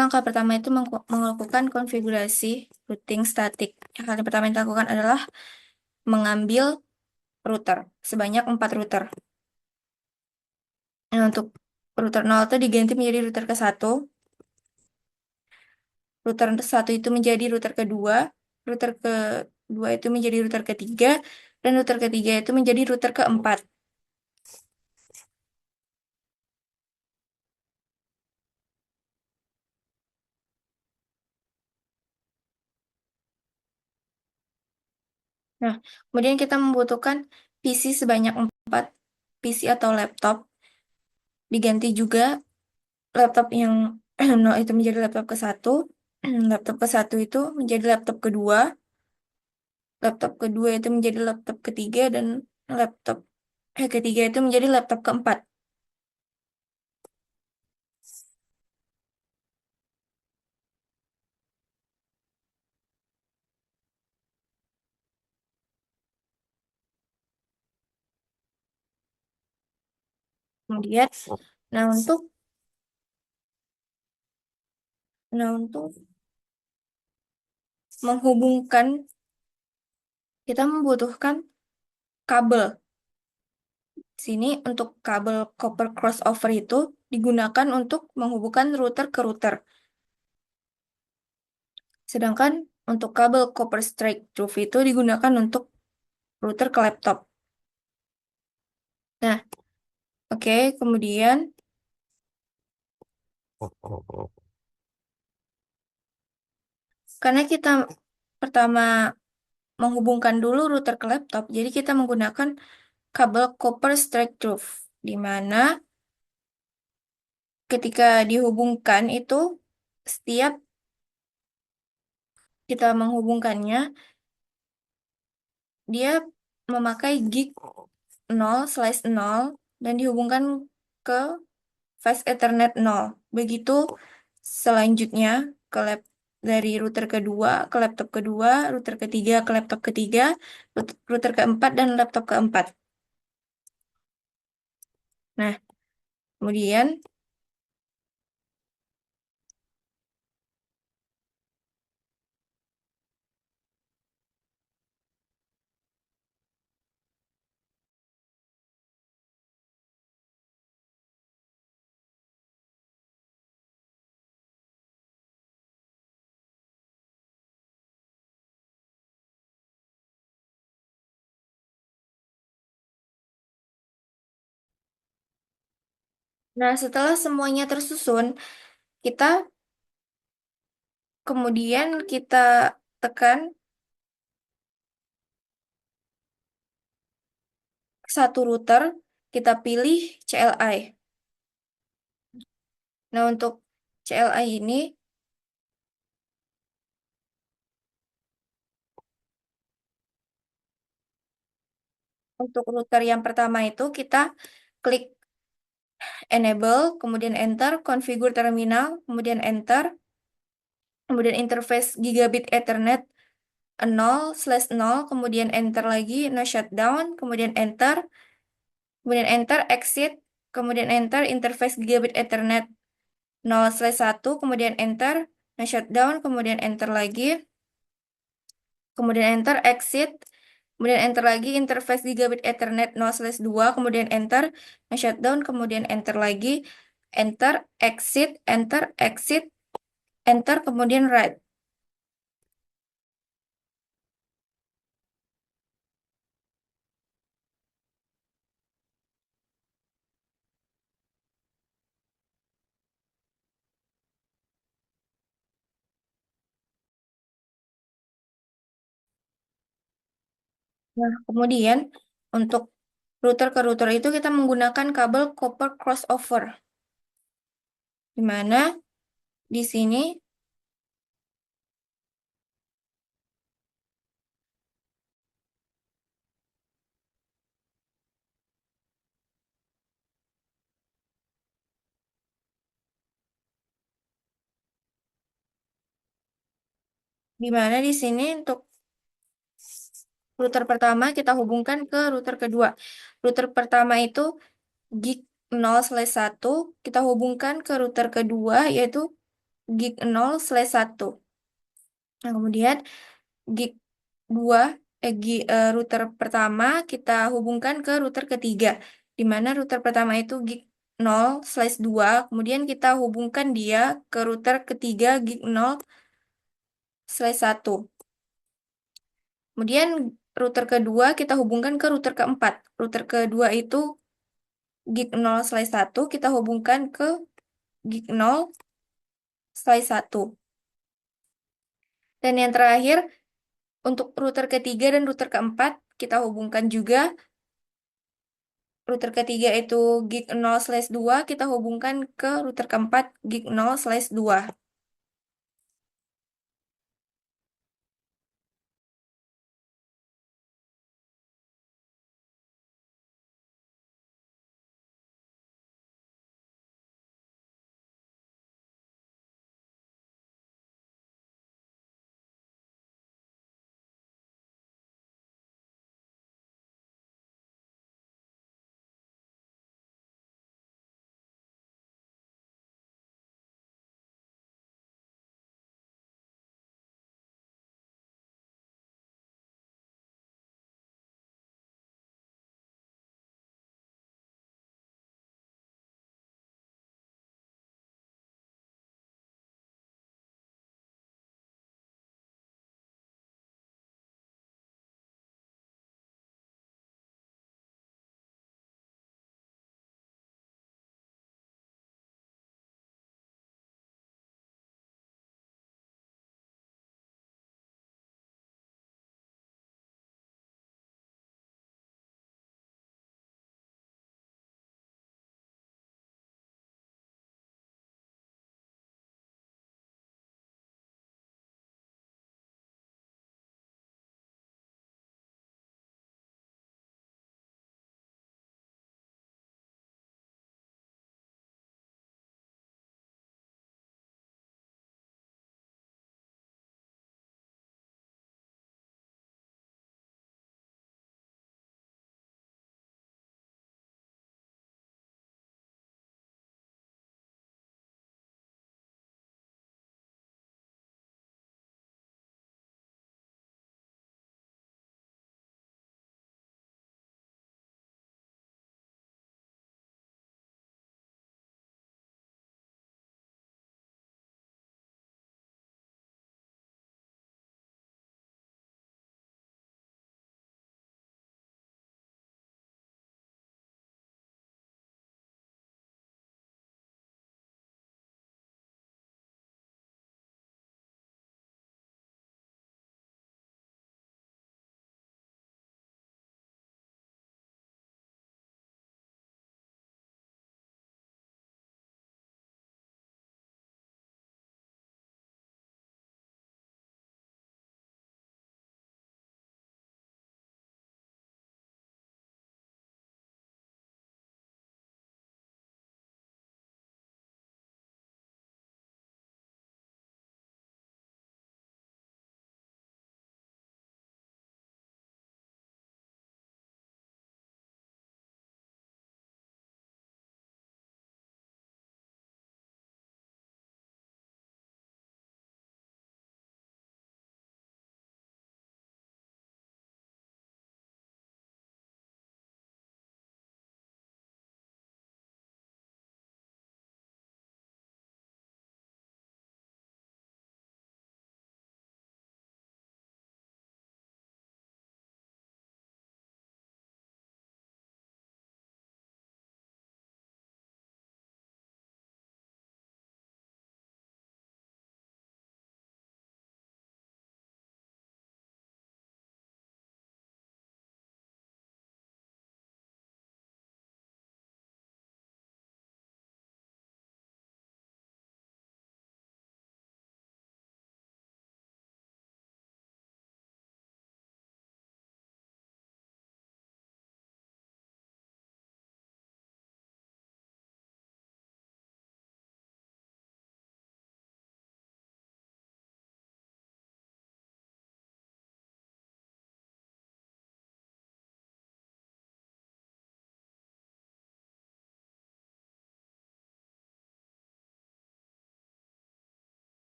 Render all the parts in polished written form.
langkah pertama itu melakukan konfigurasi routing statik. Yang kali pertama yang dilakukan adalah mengambil router, sebanyak 4 router. Nah, untuk router 0 itu diganti menjadi router ke-1. Router 1 itu menjadi router kedua, router kedua itu menjadi router ketiga, dan router ketiga itu menjadi router keempat. Nah, kemudian kita membutuhkan PC sebanyak 4 PC atau laptop. Diganti juga laptop yang 0 itu menjadi laptop ke-1. Laptop ke-1 itu menjadi laptop kedua itu menjadi laptop ketiga, dan laptop ketiga itu menjadi laptop keempat. Kemudian, nah untuk menghubungkan, kita membutuhkan kabel. Sini untuk kabel copper crossover itu digunakan untuk menghubungkan router ke router. Sedangkan untuk kabel copper straight through itu digunakan untuk router ke laptop. Nah, oke, kemudian karena kita pertama menghubungkan dulu router ke laptop, jadi kita menggunakan kabel copper straight through, di mana ketika dihubungkan itu setiap kita menghubungkannya, dia memakai gig 0/0 dan dihubungkan ke fast Ethernet 0. Begitu selanjutnya ke dari router kedua ke laptop kedua, router ketiga ke laptop ketiga, router keempat, dan laptop keempat. Nah, kemudian setelah semuanya tersusun, kita kemudian kita tekan satu router, kita pilih CLI. Nah, untuk CLI ini, untuk router yang pertama itu kita klik enable, kemudian enter, configure terminal, kemudian enter, kemudian interface gigabit Ethernet 0/0, kemudian enter lagi, no shutdown, kemudian enter, exit, kemudian enter, interface gigabit Ethernet 0/1, kemudian enter, no shutdown, kemudian enter lagi, kemudian enter, exit, kemudian enter lagi, interface gigabit Ethernet 0/2, kemudian enter, no shutdown, kemudian enter lagi, enter, exit, enter, kemudian write. Nah, kemudian untuk router ke router itu kita menggunakan kabel copper crossover, di mana di sini untuk router pertama kita hubungkan ke router kedua. Router pertama itu gig 0/1, kita hubungkan ke router kedua, yaitu gig 0/1. Nah, kemudian gig 2, router pertama kita hubungkan ke router ketiga, di mana router pertama itu gig 0/2, kemudian kita hubungkan dia ke router ketiga gig 0/1. Kemudian router kedua kita hubungkan ke router keempat. Router kedua itu gig 0/1 kita hubungkan ke gig 0/1. Dan yang terakhir, untuk router ketiga dan router keempat, kita hubungkan juga. Router ketiga itu gig 0/2, kita hubungkan ke router keempat gig 0/2.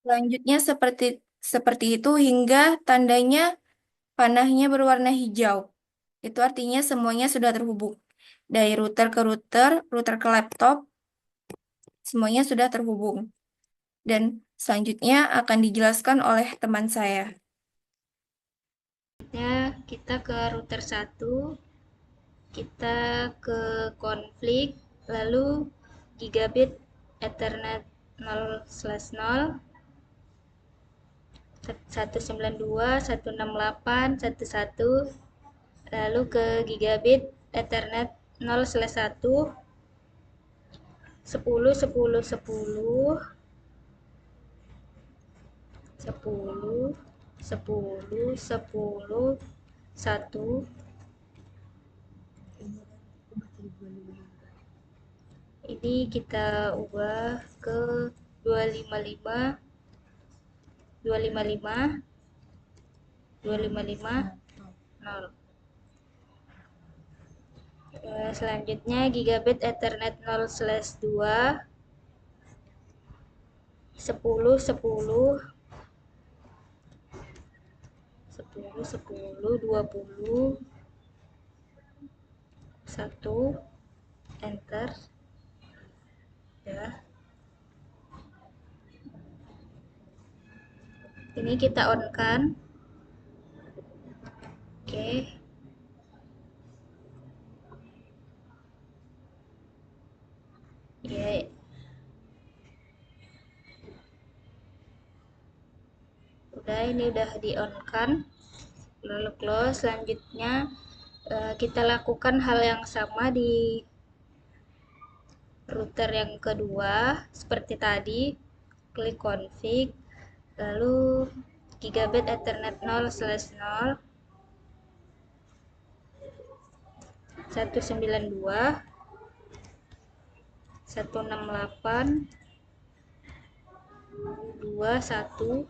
Selanjutnya seperti itu hingga tandanya panahnya berwarna hijau. Itu artinya semuanya sudah terhubung. Dari router ke router, router ke laptop, semuanya sudah terhubung. Dan selanjutnya akan dijelaskan oleh teman saya. Ya, kita ke router 1, kita ke konflik, lalu gigabit Ethernet 0/0, 192.168.11, lalu ke gigabit Ethernet 0/1, 10.10.10, 10, 10, 10, 1. Ini kita ubah ke 255, 255, 255, 0. Selanjutnya gigabit Ethernet 0/2, 10, 10, 10, 10, 20, 1, enter. Ya. Ini kita on kan. Oke. Ya. Udah, ini udah di on kan. Lalu close. Selanjutnya kita lakukan hal yang sama di router yang kedua seperti tadi. Klik config, lalu gigabit Ethernet 0/0, 192, 168, 21.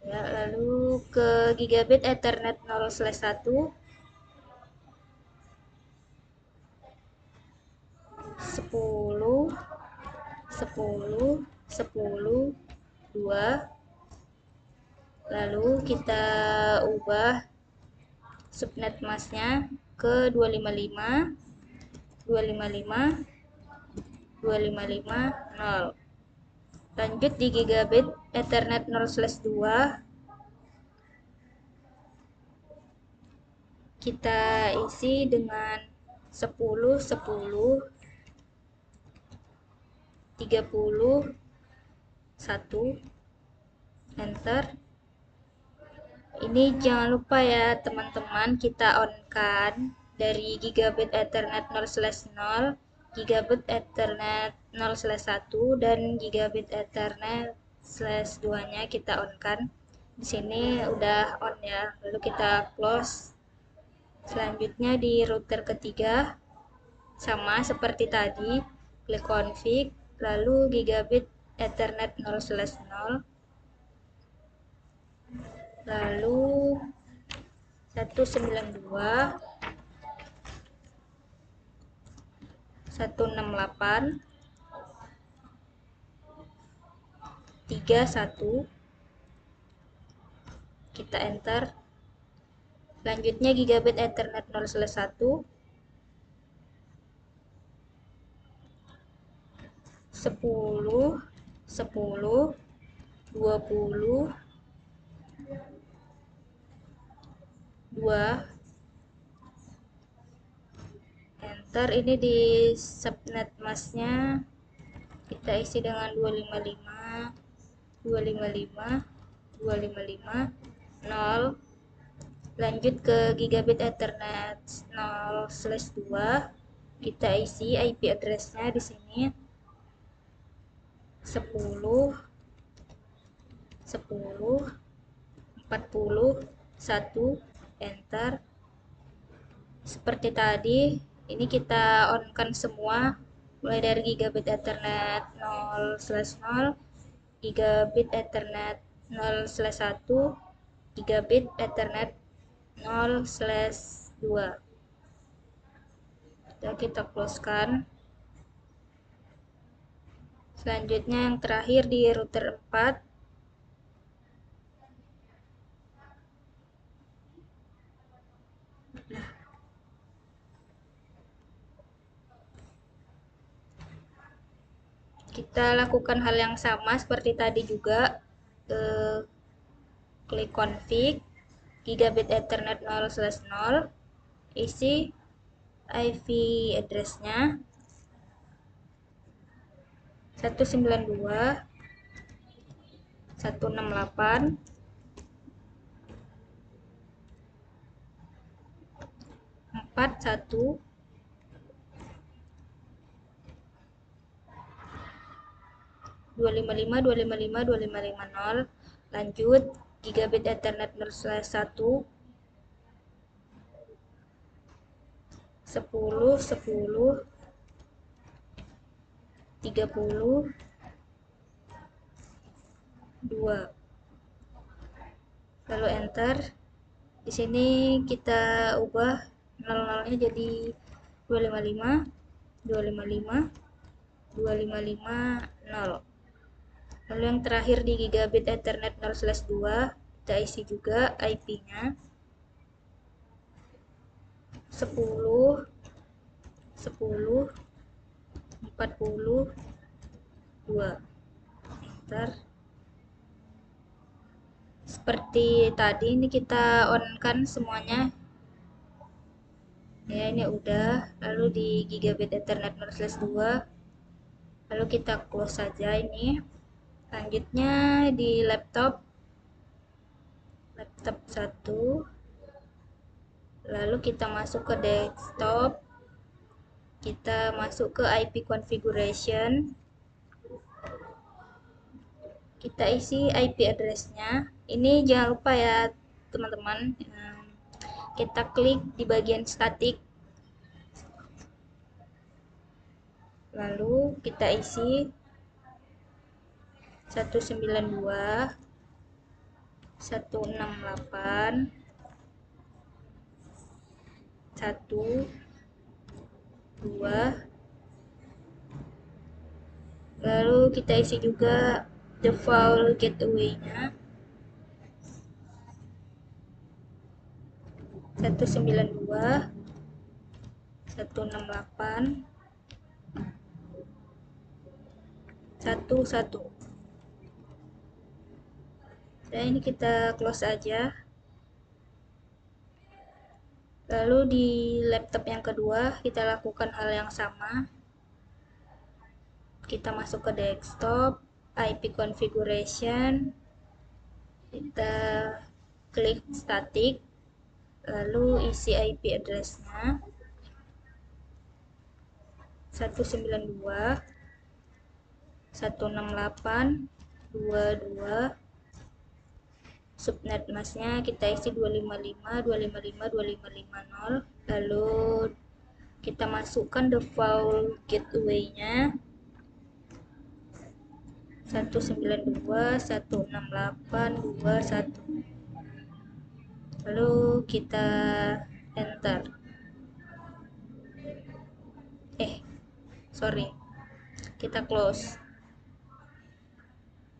Ya, lalu ke gigabit Ethernet 0/1, 10, 10, 10, 2. Lalu kita ubah subnet masknya ke 255, 255, 255, 0. Lanjut di gigabit Ethernet 0/2, kita isi dengan 10, 10, 30, 1, enter. Ini jangan lupa ya teman-teman, kita on kan dari gigabit Ethernet 0/0, gigabit Ethernet 0/1 dan gigabit Ethernet 2-nya kita on kan. Di sini udah on ya. Lalu kita close. Selanjutnya di router ketiga sama seperti tadi, klik config, lalu gigabit Ethernet 0/0, lalu 192, 168, 31, kita enter. Selanjutnya gigabit Ethernet 0/1, 10, 10, 20, 2, enter. Ini di subnet masknya kita isi dengan 255, 255, 255, 0. Lanjut ke gigabit Ethernet 0/2, kita isi IP address-nya di sini 10, 10, 40, 1, enter. Seperti tadi, ini kita on-kan semua mulai dari gigabit Ethernet 0/0, gigabit Ethernet 0/1, gigabit Ethernet 0/2. Kita close kan. Selanjutnya yang terakhir di router 4, kita lakukan hal yang sama seperti tadi juga. Eh, Klik config, gigabit ethernet 0/0, isi IP address-nya 168.168.255.255.255.255.0. Lanjut, gigabit ethernet 0/1 10 10 30 2. Lalu enter. Di sini kita ubah 00-nya jadi 255 255 255.0. Lalu yang terakhir di gigabit ethernet 0/2 kita isi juga IP-nya 10 10 42. Enter. Seperti tadi ini kita on kan semuanya. Ya, ini udah. Lalu di gigabit ethernet 0/2 lalu kita close saja ini. Selanjutnya di laptop 1, lalu kita masuk ke desktop, kita masuk ke IP configuration, kita isi IP address-nya. Ini jangan lupa ya teman-teman, kita klik di bagian static, lalu kita isi 192.168.1.2, lalu kita isi juga default gateway-nya 192.168.1.1. Dan ini kita close aja. Lalu di laptop yang kedua kita lakukan hal yang sama. Kita masuk ke desktop, IP configuration, kita klik static, lalu isi IP address-nya 192.168.2.2, subnet masknya kita isi 255.255.255.0, lalu kita masukkan default gateway-nya 192.168.2.1, lalu kita enter. Kita close.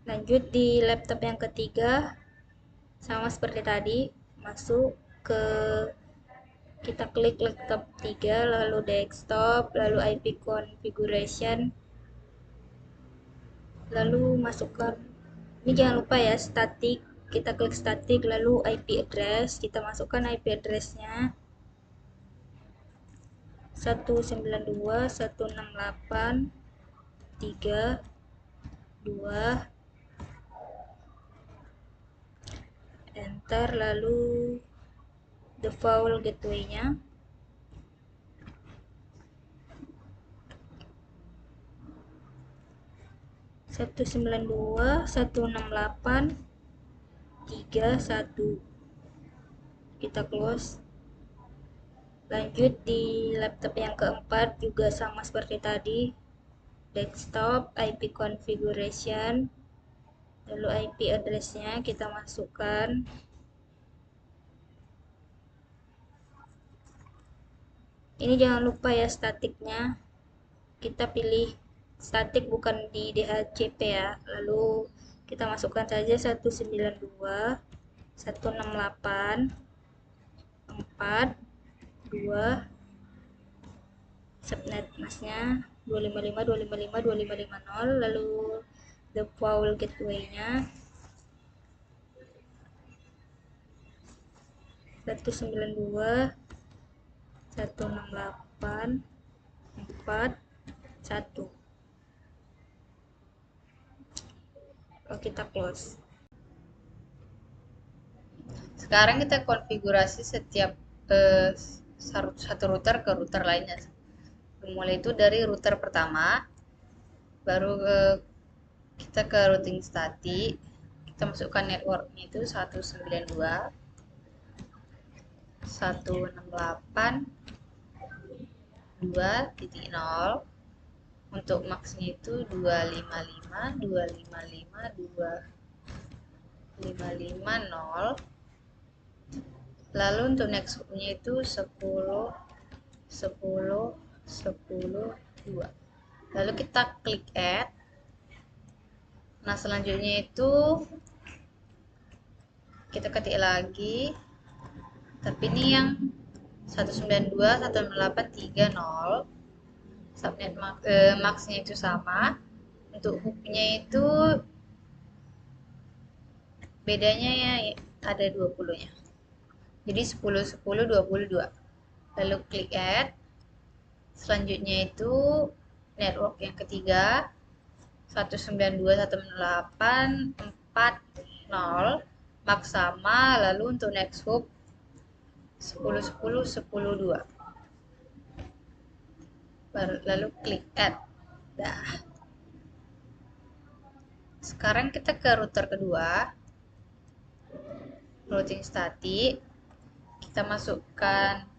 Lanjut di laptop yang ketiga, sama seperti tadi, masuk ke, kita klik laptop 3, lalu desktop, lalu IP configuration, lalu masukkan, ini jangan lupa ya, static, kita klik static, lalu IP address, kita masukkan IP address-nya 192.168.3.2, enter, lalu default gateway-nya 192.168.3.1, kita close. Lanjut di laptop yang keempat juga sama seperti tadi, desktop, IP configuration, lalu IP address-nya kita masukkan. Ini jangan lupa ya statiknya, kita pilih statik bukan di DHCP ya. Lalu kita masukkan saja 192 168 4 2 subnet masnya 255 255 2550, lalu default gateway-nya 192 168 4 1. Lalu kita close. Sekarang kita konfigurasi setiap satu router ke router lainnya. Mulai itu dari router pertama, baru kita ke routing static, kita masukkan networknya itu 192 168 2.0, untuk maxnya itu 255 255 2550. Lalu untuk next hopnya itu 10 10 10 2. Lalu kita klik add. Nah, selanjutnya itu kita ketik lagi, tapi ini yang 192.168.3.0. Subnet maxnya itu sama. Untuk hooknya itu bedanya ya ada 20-nya. Jadi 10 10 22. Lalu klik add. Selanjutnya itu network yang ketiga 192.168.4.0 max sama. Lalu untuk next hop 10 10 10 2. Lalu klik add. Dah. Sekarang kita ke router kedua, routing static. Kita masukkan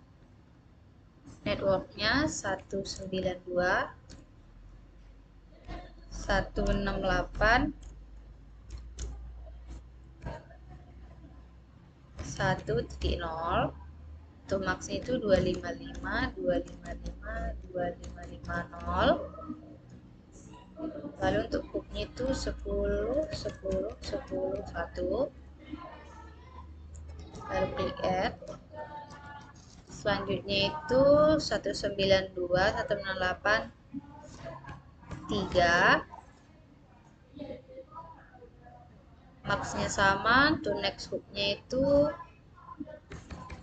networknya 192 168 1.0. Untuk maxnya itu 255 255 2550. Lalu untuk hooknya itu 10 10 10 1. Lalu klik add. Selanjutnya itu 192 168 3. Maxnya sama. Untuk next hooknya itu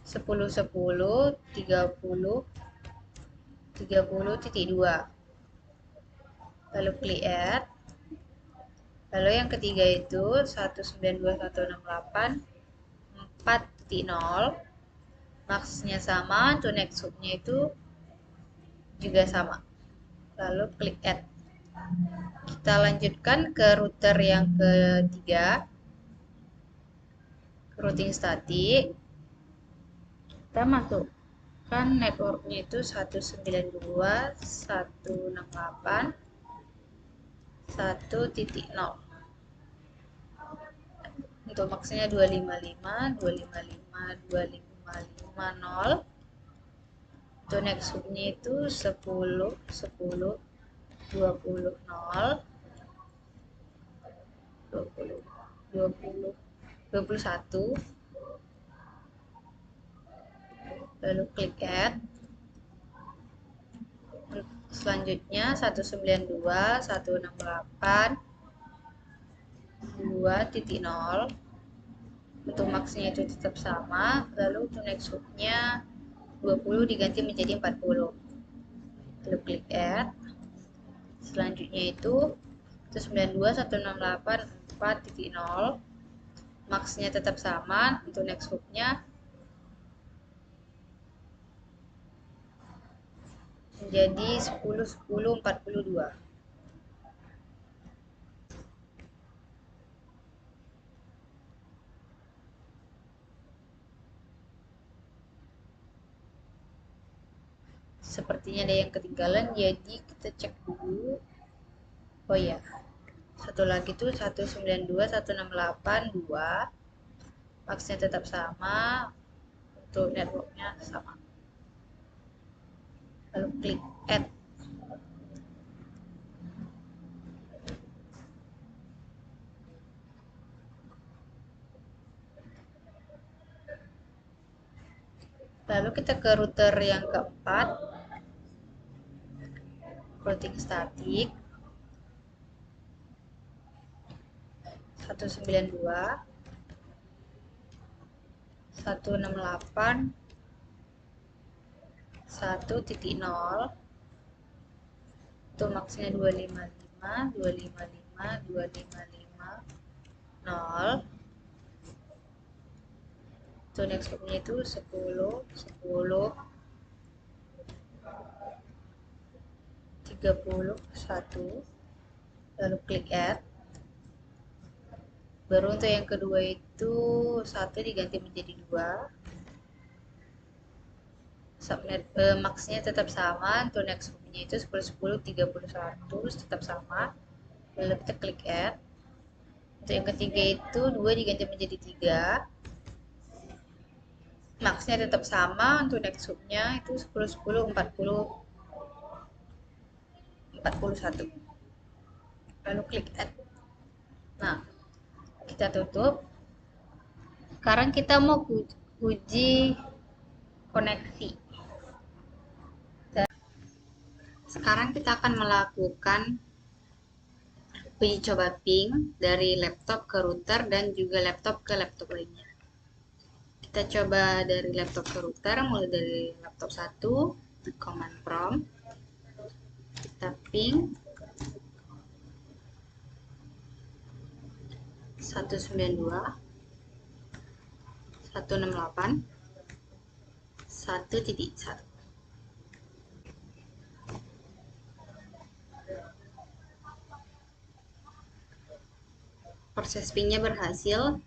10 10 30 30.2. Lalu klik add. Lalu yang ketiga itu 192 168 4.0. Maxnya sama. Untuk next hooknya itu juga sama. Lalu klik add. Kita lanjutkan ke router yang ketiga, routing static. Kita masukkan networknya itu 192 168 1.0. Untuk maksnya 255 255 2550. Untuk next hopnya itu 10 10 20 0 20 20 21. Lalu klik add. Selanjutnya 192 168 2.0. Untuk maxnya itu tetap sama. Lalu untuk next hooknya 20 diganti menjadi 40. Lalu klik add. Selanjutnya itu 192 168 4.0. Maxnya tetap sama. Untuk next hooknya menjadi 10 10 42. Sepertinya ada yang ketinggalan, jadi kita cek dulu. Oh ya, satu lagi tuh 192 168 2. Maxnya tetap sama. Untuk networknya sama. Lalu klik add. Lalu kita ke router yang keempat, routing statik 192 168 1.0, itu maksnya 255 255 255 0. Itu next hopnya itu 10 10 31, lalu klik add. Baru untuk yang kedua itu 1 diganti menjadi 2. Subnet maxnya tetap sama, untuk next hopnya itu 10 10 31 tetap sama. Lalu kita klik add. Untuk yang ketiga itu 2 diganti menjadi 3. Maxnya tetap sama, untuk next hopnya itu 10 10 40 41. Lalu klik add. Nah, kita tutup. Sekarang kita mau uji koneksi. Sekarang kita akan melakukan uji coba ping dari laptop ke router dan juga laptop ke laptop lainnya. Kita coba dari laptop ke router, mulai dari laptop 1, command prompt, kita ping 192 168 1.1. Proses pingnya berhasil.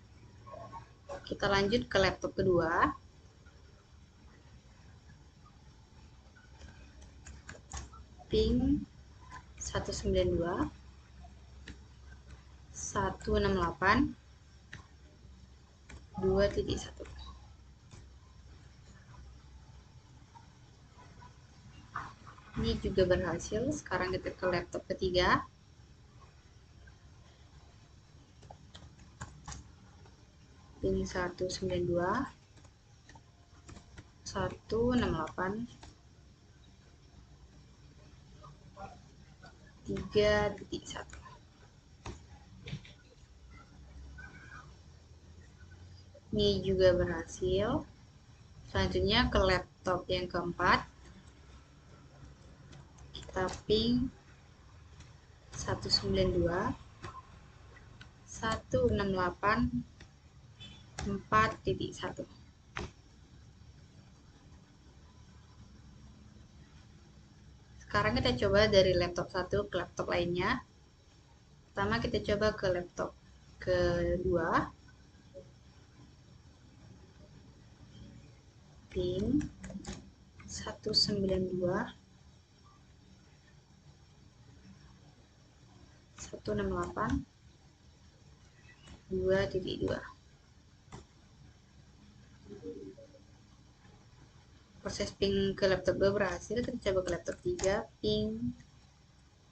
Kita lanjut ke laptop kedua. Ping 192 168 2.1. Ini juga berhasil. Sekarang kita ke laptop ketiga. Ping 192 168 3.1. Ini juga berhasil. Selanjutnya ke laptop yang keempat. Kita ping 192 168 4.1. Sekarang kita coba dari laptop satu ke laptop lainnya. Pertama kita coba ke laptop kedua. Ping 192 168 2.2. Proses ping ke laptop 2 berhasil. Kita coba ke laptop 3, ping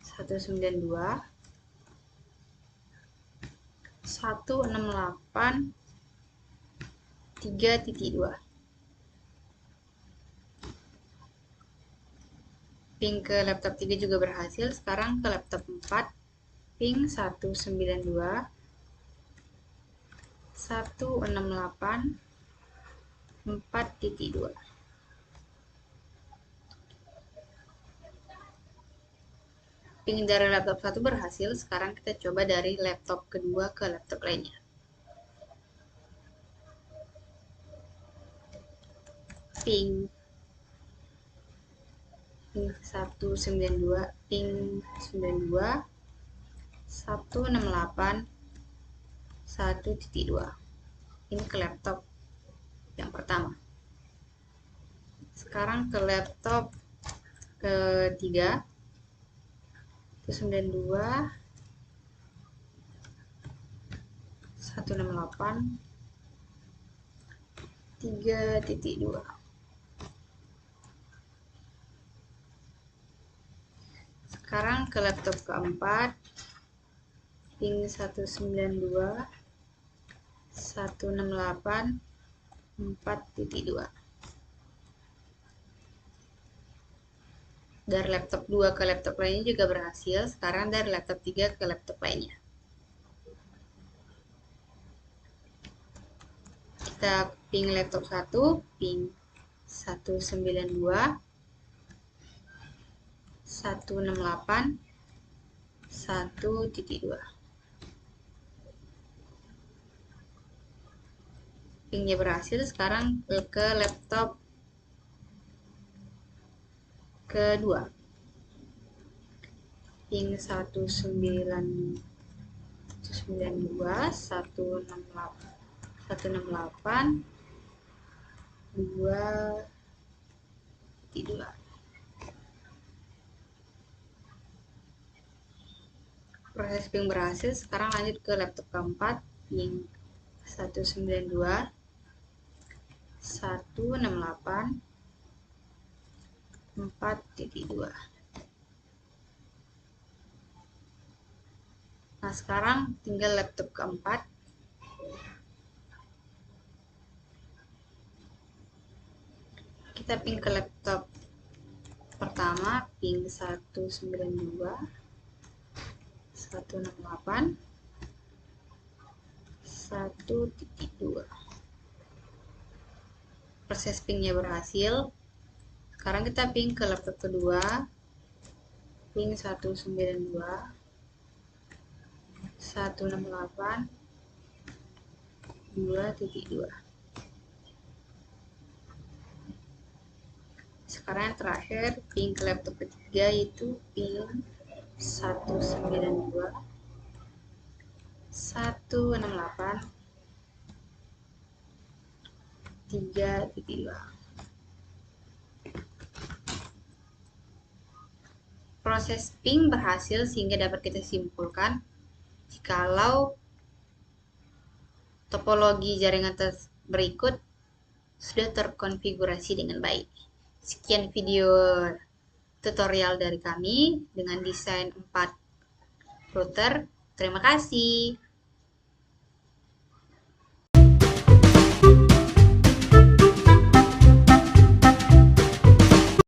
192 168 3.2. Ping ke laptop 3 juga berhasil. Sekarang ke laptop 4, ping 192 168 4.2. Ping dari laptop 1 berhasil. Sekarang kita coba dari laptop kedua ke laptop lainnya. Ping 192 ping 92 168 1.2. Ini ke laptop yang pertama. Sekarang ke laptop ketiga, 192 168 3.2. Sekarang ke laptop keempat, ping 192 168 4.2. Dari laptop 2 ke laptop lainnya juga berhasil. Sekarang dari laptop 3 ke laptop lainnya. Kita ping laptop 1, ping 192, 168, 1.2. Pingnya berhasil, sekarang ke laptop kedua. Ping 192, 168, 2.2. Proses ping berhasil, sekarang lanjut ke laptop keempat, ping 192, 168, 4.2. Nah, sekarang tinggal laptop keempat. Kita ping ke laptop pertama, ping 192, 168, 1.2. Proses pingnya berhasil. Sekarang kita ping ke laptop kedua, ping 192, 168, 2.2. Sekarang yang terakhir, ping ke laptop ketiga yaitu ping 192, 168, 3.2. Proses ping berhasil sehingga dapat kita simpulkan jikalau topologi jaringan berikut sudah terkonfigurasi dengan baik. Sekian video tutorial dari kami dengan desain 4 router. Terima kasih.